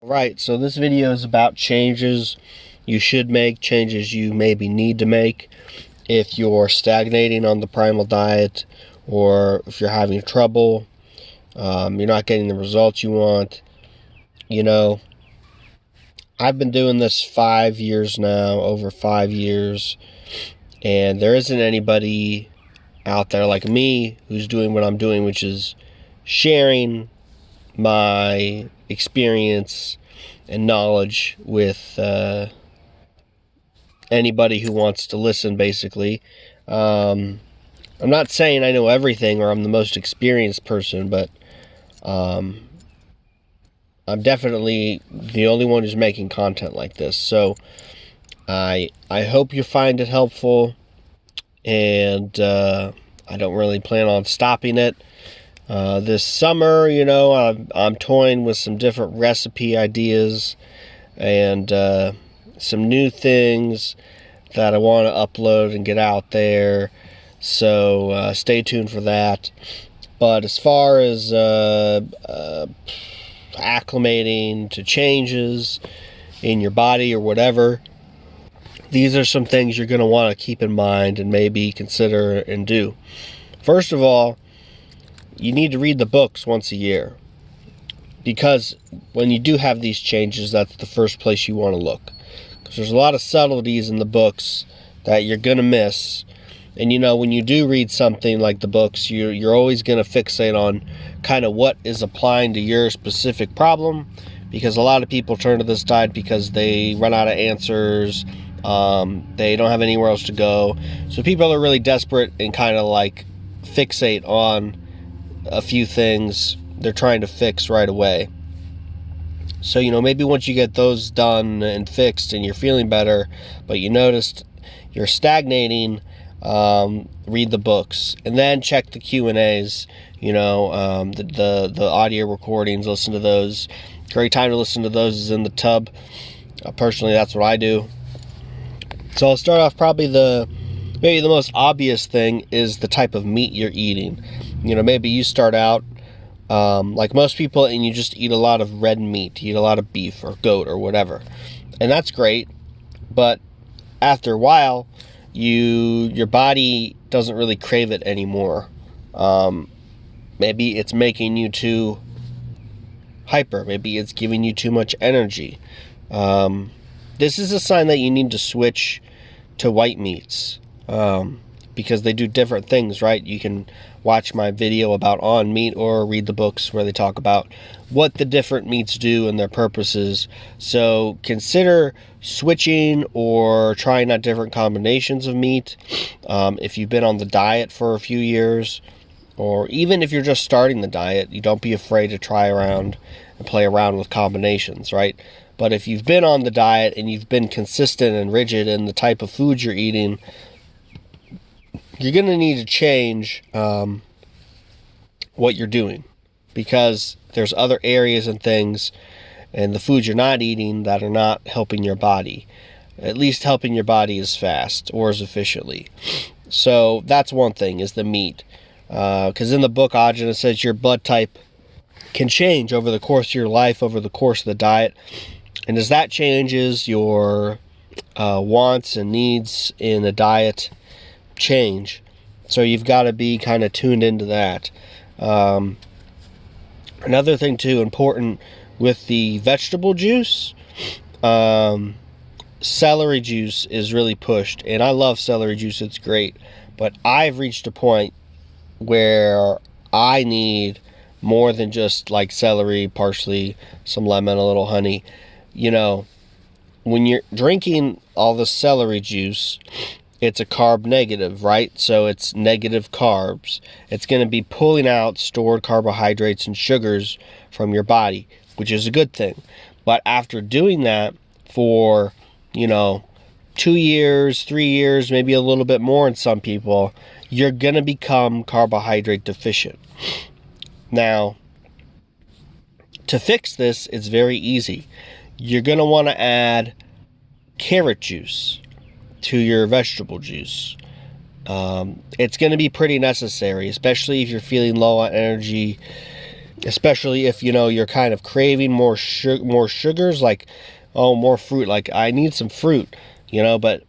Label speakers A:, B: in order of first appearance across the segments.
A: Right, so this video is about changes you should make, changes you maybe need to make if you're stagnating on the Primal diet, or if you're having trouble, you're not getting the results you want. You know, I've been doing this 5 years now, over 5 years, and there isn't anybody out there like me who's doing what I'm doing, which is sharing my experience and knowledge with anybody who wants to listen, basically. I'm not saying I know everything or I'm the most experienced person, but I'm definitely the only one who's making content like this. So I hope you find it helpful, and I don't really plan on stopping it. This summer, I'm toying with some different recipe ideas and some new things that I want to upload and get out there. So stay tuned for that. But as far as acclimating to changes in your body or whatever, these are some things you're going to want to keep in mind and maybe consider and do. First of all, you need to read the books once a year, because when you do have these changes, that's the first place you want to look, because there's a lot of subtleties in the books that you're going to miss. And when you do read something like the books, you're always going to fixate on kind of what is applying to your specific problem, because a lot of people turn to this diet because they run out of answers. They don't have anywhere else to go. So people are really desperate and kind of like fixate on a few things they're trying to fix right away. So, maybe once you get those done and fixed and you're feeling better, but you noticed you're stagnating, read the books, and then check the Q&As, the audio recordings, listen to those. Great time to listen to those is in the tub. Personally, that's what I do. So I'll start off, maybe the most obvious thing is the type of meat you're eating. Maybe you start out like most people and you just eat a lot of red meat. You eat a lot of beef or goat or whatever. And that's great. But after a while, your body doesn't really crave it anymore. Maybe it's making you too hyper. Maybe it's giving you too much energy. This is a sign that you need to switch to white meats. Because they do different things, right? You can watch my video about on meat or read the books where they talk about what the different meats do and their purposes. So consider switching or trying out different combinations of meat. If you've been on the diet for a few years, or even if you're just starting the diet, you don't be afraid to try around and play around with combinations, right? But if you've been on the diet and you've been consistent and rigid in the type of food you're eating, you're going to need to change what you're doing, because there's other areas and things and the foods you're not eating that are not helping your body, at least helping your body as fast or as efficiently. So that's one thing, is the meat. Because in the book, Ajahn, it says your blood type can change over the course of your life, over the course of the diet. And as that changes, your wants and needs in the diet change. So you've got to be kind of tuned into that. Another thing too, important with the vegetable juice, celery juice is really pushed, and I love celery juice, it's great, but I've reached a point where I need more than just like celery, parsley, some lemon, a little honey. When you're drinking all the celery juice, it's a carb negative, right? So it's negative carbs. It's going to be pulling out stored carbohydrates and sugars from your body, which is a good thing. But after doing that for, 2 years, 3 years, maybe a little bit more in some people, you're going to become carbohydrate deficient. Now, to fix this, it's very easy. You're going to want to add carrot juice to your vegetable juice. It's going to be pretty necessary, especially if you're feeling low on energy especially if, you're kind of craving more sugars, like, oh, more fruit, like I need some fruit, but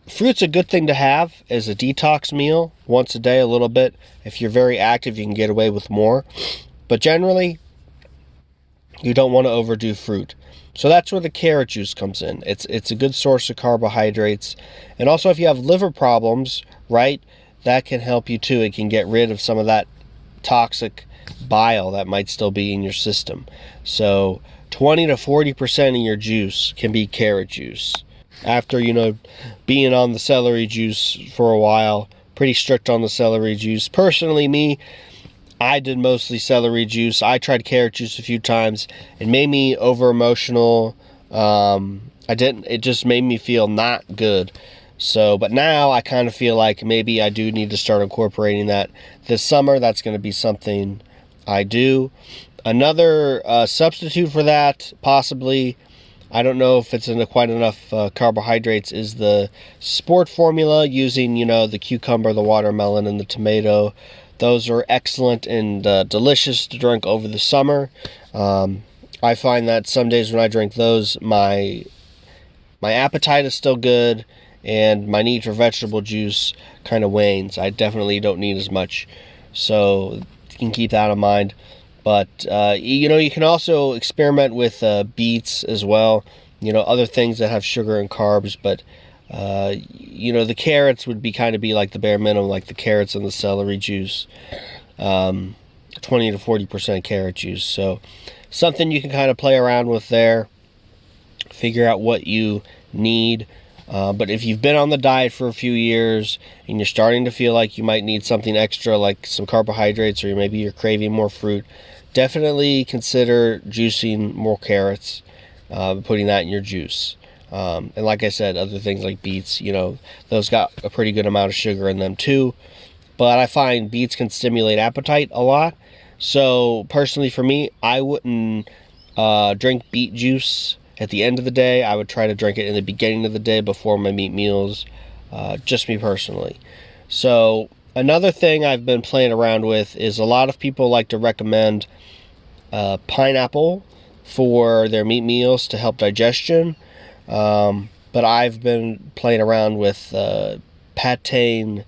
A: fruit's a good thing to have as a detox meal once a day, a little bit. If you're very active, you can get away with more, but generally you don't want to overdo fruit. So that's where the carrot juice comes in. It's a good source of carbohydrates. And also, if you have liver problems, right, that can help you too. It can get rid of some of that toxic bile that might still be in your system. So 20 to 40% of your juice can be carrot juice. After, being on the celery juice for a while, pretty strict on the celery juice. Personally, I did mostly celery juice. I tried carrot juice a few times. It made me over emotional. It just made me feel not good. So, but now I kind of feel like maybe I do need to start incorporating that this summer. That's going to be something I do. Another substitute for that, possibly, I don't know if it's quite enough carbohydrates, is the sport formula using, the cucumber, the watermelon, and the tomato. Those are excellent and delicious to drink over the summer. I find that some days when I drink those, my appetite is still good, and my need for vegetable juice kind of wanes. I definitely don't need as much, so you can keep that in mind. But you can also experiment with beets as well. Other things that have sugar and carbs, but the carrots would be like the bare minimum, like the carrots and the celery juice, 20 to 40% carrot juice. So something you can kind of play around with there, figure out what you need. But if you've been on the diet for a few years and you're starting to feel like you might need something extra, like some carbohydrates, or maybe you're craving more fruit, definitely consider juicing more carrots, putting that in your juice. And like I said, other things like beets, those got a pretty good amount of sugar in them too. But I find beets can stimulate appetite a lot. So personally for me, I wouldn't drink beet juice at the end of the day. I would try to drink it in the beginning of the day before my meat meals, just me personally. So another thing I've been playing around with is a lot of people like to recommend pineapple for their meat meals to help digestion. But I've been playing around with pateing,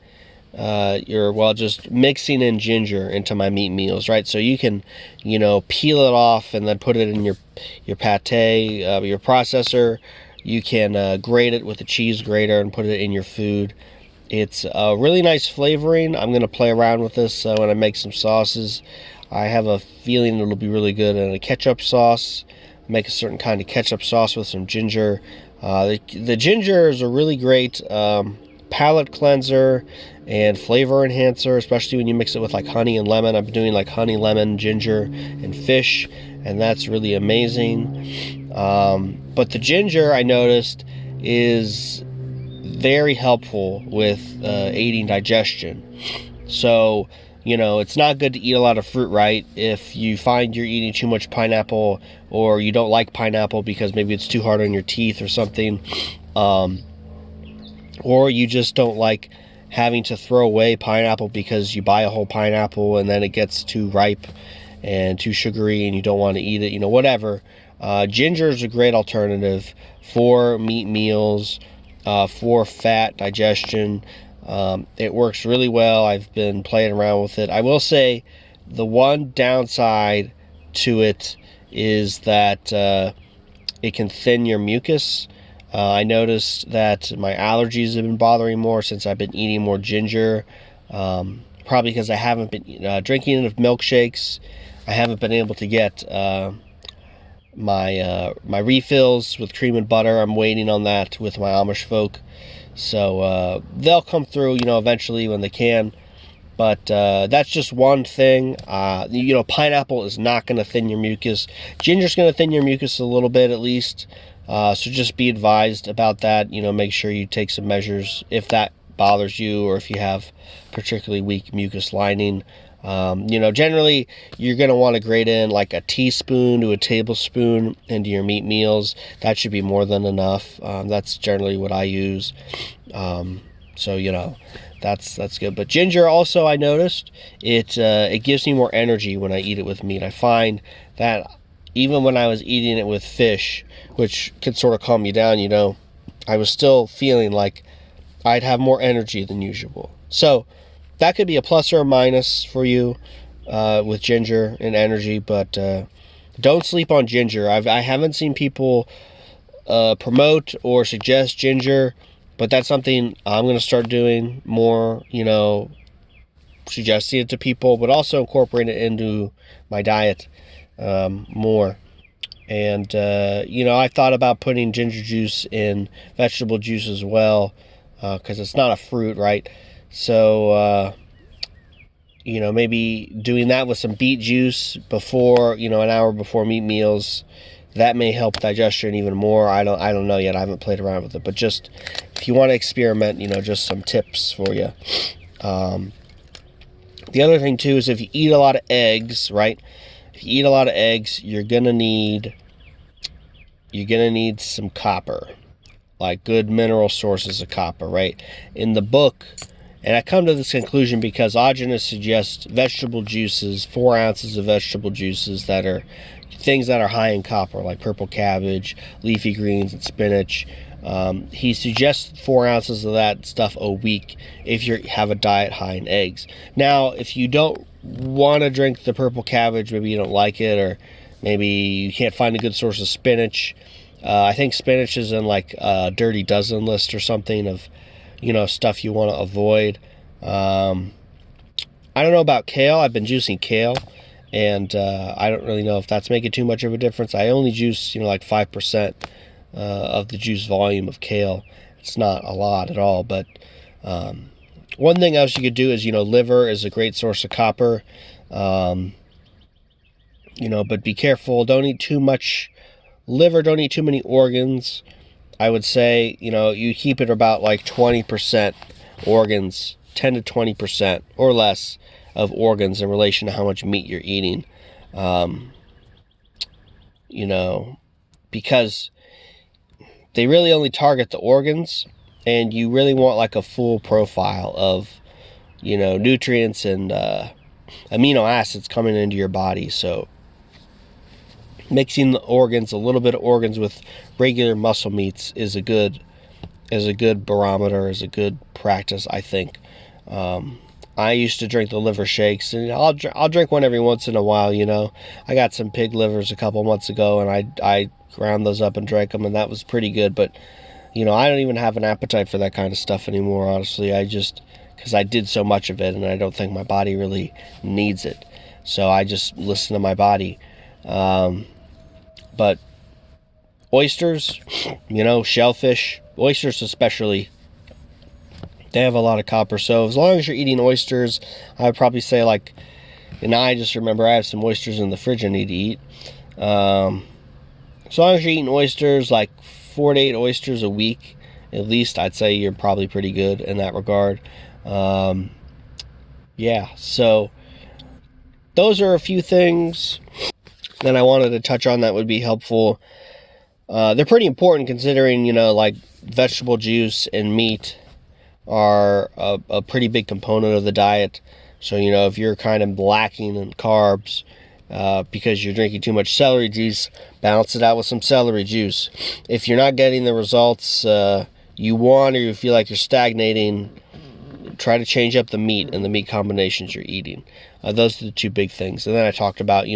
A: just mixing in ginger into my meat meals, right? So you can, peel it off and then put it in your pate, your processor. You can grate it with a cheese grater and put it in your food. It's a really nice flavoring. I'm going to play around with this when I make some sauces. I have a feeling it'll be really good in a ketchup sauce. Make a certain kind of ketchup sauce with some ginger. The ginger is a really great palate cleanser and flavor enhancer, especially when you mix it with like honey and lemon. I've been doing like honey, lemon, ginger, and fish, and that's really amazing. But the ginger, I noticed, is very helpful with aiding digestion. So, it's not good to eat a lot of fruit, right? If you find you're eating too much pineapple, or you don't like pineapple because maybe it's too hard on your teeth or something, or you just don't like having to throw away pineapple because you buy a whole pineapple and then it gets too ripe and too sugary and you don't want to eat it, whatever. Ginger is a great alternative for meat meals, for fat digestion. It works really well. I've been playing around with it. I will say the one downside to it is that it can thin your mucus. I noticed that my allergies have been bothering more since I've been eating more ginger. Probably because I haven't been drinking enough milkshakes. I haven't been able to get my refills with cream and butter. I'm waiting on that with my Amish folk. So they'll come through, eventually when they can. But that's just one thing. Pineapple is not going to thin your mucus. Ginger's going to thin your mucus a little bit at least. So just be advised about that. Make sure you take some measures if that bothers you, or if you have particularly weak mucus lining. Generally you're going to want to grate in like a teaspoon to a tablespoon into your meat meals. That should be more than enough. That's generally what I use. So That's good. But ginger also, I noticed, it gives me more energy when I eat it with meat. I find that even when I was eating it with fish, which can sort of calm you down, I was still feeling like I'd have more energy than usual. So that could be a plus or a minus for you with ginger and energy, but don't sleep on ginger. I haven't seen people promote or suggest ginger, but that's something I'm going to start doing more, suggesting it to people, but also incorporating it into my diet more. And, I thought about putting ginger juice in vegetable juice as well, because it's not a fruit, right? So, maybe doing that with some beet juice before, an hour before meat meals, that may help digestion even more. I don't know yet. I haven't played around with it, but just if you want to experiment, just some tips for you. The other thing too is if you eat a lot of eggs, right? If you eat a lot of eggs, you're gonna need some copper, like good mineral sources of copper, right? In the book, and I come to this conclusion because Aujana suggests vegetable juices, 4 ounces of vegetable juices that are things that are high in copper, like purple cabbage, leafy greens, and spinach. He suggests 4 ounces of that stuff a week if you have a diet high in eggs. Now, if you don't want to drink the purple cabbage, maybe you don't like it, or maybe you can't find a good source of spinach. I think spinach is in like a Dirty Dozen list or something of, stuff you want to avoid. I don't know about kale. I've been juicing kale, and I don't really know if that's making too much of a difference. I only juice, like 5% of the juice volume of kale. It's not a lot at all, but one thing else you could do is, liver is a great source of copper. But be careful. Don't eat too much liver. Don't eat too many organs. I would say, you keep it about like 20% organs, 10 to 20% or less of organs in relation to how much meat you're eating. Because they really only target the organs, and you really want like a full profile of, nutrients and amino acids coming into your body. So mixing the organs, a little bit of organs with regular muscle meats is a good barometer, is a good practice, I think. I used to drink the liver shakes, and I'll drink one every once in a while. I got some pig livers a couple months ago, and I ground those up and drank them, and that was pretty good. But I don't even have an appetite for that kind of stuff anymore, honestly. Because I did so much of it, and I don't think my body really needs it. So I just listen to my body. But oysters, shellfish, oysters especially, they have a lot of copper. So as long as you're eating oysters, I would probably say and I just remember I have some oysters in the fridge I need to eat. As long as you're eating oysters, like 4 to 8 oysters a week, at least, I'd say you're probably pretty good in that regard. So those are a few things that I wanted to touch on that would be helpful. They're pretty important considering, like vegetable juice and meat are a pretty big component of the diet. So, if you're kind of lacking in carbs because you're drinking too much celery juice, balance it out with some celery juice. If you're not getting the results you want, or you feel like you're stagnating, try to change up the meat and the meat combinations you're eating. Those are the two big things. And then I talked about,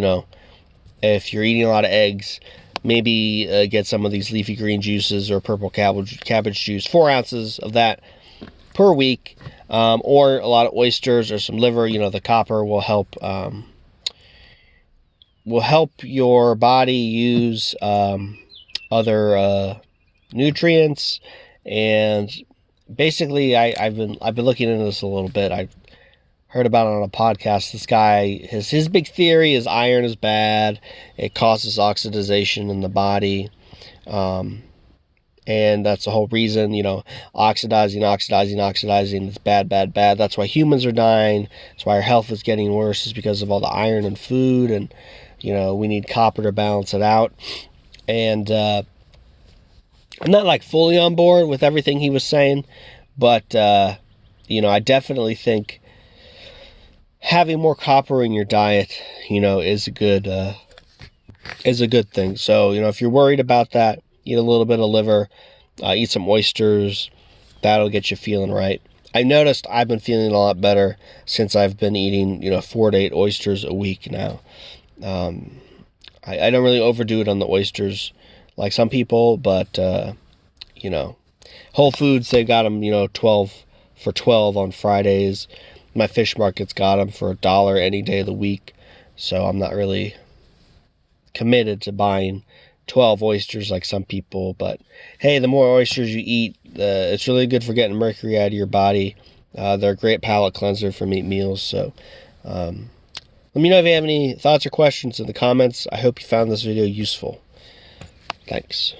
A: if you're eating a lot of eggs, maybe get some of these leafy green juices or purple cabbage juice, 4 ounces of that per week, or a lot of oysters or some liver. The copper will help your body use other nutrients. And basically, I've been looking into this a little bit. I've heard about it on a podcast. This guy, his big theory is iron is bad. It causes oxidation in the body. And that's the whole reason, oxidizing. It's bad. That's why humans are dying. That's why our health is getting worse, is because of all the iron in food. And, we need copper to balance it out. And I'm not fully on board with everything he was saying, but I definitely think having more copper in your diet, is a good thing. So, if you're worried about that, eat a little bit of liver, eat some oysters. That'll get you feeling right. I noticed I've been feeling a lot better since I've been eating, 4 to 8 oysters a week now. I don't really overdo it on the oysters like some people, but, Whole Foods, they got them, 12 for 12 on Fridays. My fish market's got them for $1 any day of the week. So I'm not really committed to buying 12 oysters like some people. But hey, the more oysters you eat, it's really good for getting mercury out of your body. They're a great palate cleanser for meat meals. So let me know if you have any thoughts or questions in the comments. I hope you found this video useful. Thanks.